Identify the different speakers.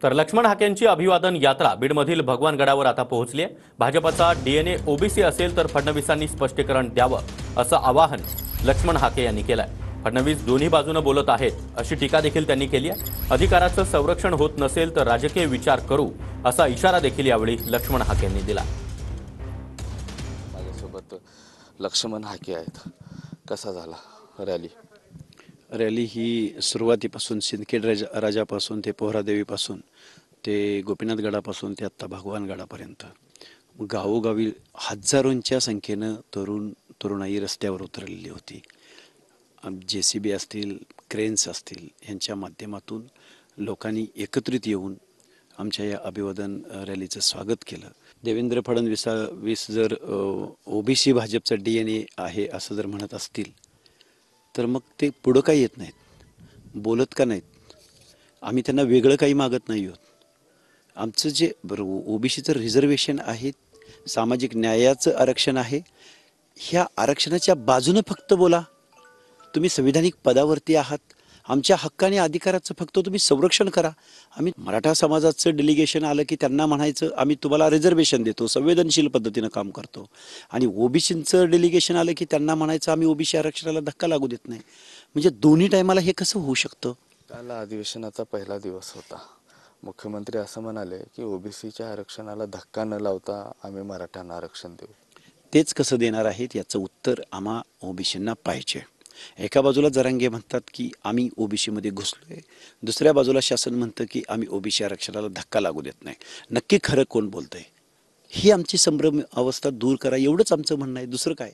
Speaker 1: तर लक्ष्मण हाकेंची अभिवादन यात्रा बीडमधील भगवानगडावर आता पोहोचली आहे। भाजपचा डीएनए ओबीसी असेल तर फडणवीसांनी स्पष्टीकरण द्यावं असं आवाहन लक्ष्मण हाके यांनी केलंय। फडणवीस दोन्ही बाजूने बोलत आहेत अशी टीका देखील त्यांनी केली आहे। अधिकाराचं संरक्षण होत नसेल तर राजकीय विचार करू असा इशारा देखील यावेळी लक्ष्मण हाके यांनी दिला।
Speaker 2: माझ्यासोबत लक्ष्मण हाके आहेत। कसा झाला रॅली?
Speaker 3: रॅली ही सुरुवातीपासून सिंदखेड राजापासून ते पोहरादेवीपासून ते गोपीनाथगडापासून ते आत्ता भगवानगडापर्यंत गावोगावी हजारोंच्या संख्येनं तरुणाई रस्त्यावर उतरलेली होती। JCB असतील, क्रेन्स असतील यांच्या माध्यमातून लोकांनी एकत्रित येऊन आमच्या या अभिवादन रॅलीचं स्वागत केलं। देवेंद्र फडणवीस जर ओबीसी भाजपचा DNA आहे असं जर म्हणत असतील तर मग ते पुढं काही येत नाहीत, बोलत का नाहीत? आम्ही त्यांना वेगळं काही मागत नाही आहोत। आमचं जे ओबीसीचं रिझर्वेशन आहे, सामाजिक न्यायाचं आरक्षण आहे, ह्या आरक्षणाच्या बाजूने फक्त बोला। तुम्ही संविधानिक पदावरती आहात, आमच्या हक्काने अधिकाराचं फक्त तुम्ही संरक्षण करा। आम्ही मराठा समाजाचं डेलिगेशन आलं की त्यांना म्हणायचं आम्ही तुम्हाला रिझर्वेशन देतो, संवेदनशील पद्धतीनं काम करतो, आणि ओबीसीचं डेलिगेशन आलं की त्यांना म्हणायचं आम्ही ओबीसी आरक्षणाला धक्का लागू देत नाही। म्हणजे दोन्ही टायमाला हे कसं होऊ शकतं?
Speaker 2: काल अधिवेशनाचा पहिला दिवस होता। मुख्यमंत्री असं म्हणाले की ओबीसीच्या आरक्षणाला धक्का न लावता आम्ही मराठ्यांना आरक्षण देऊ।
Speaker 3: तेच कसं देणार आहेत याचं उत्तर आम्हा ओबीसींना पाहिजे। एका बाजूला जरांगे म्हणतात की आम्ही ओबीसीमध्ये घुसलोय, दुसऱ्या बाजूला शासन म्हणतं की आम्ही ओबीसी आरक्षणाला धक्का लागू देत नाही। नक्की खरं कोण बोलतंय? ही आमची संभ्रम अवस्था दूर करा, एवढंच आमचं म्हणणं आहे, दुसरं काय?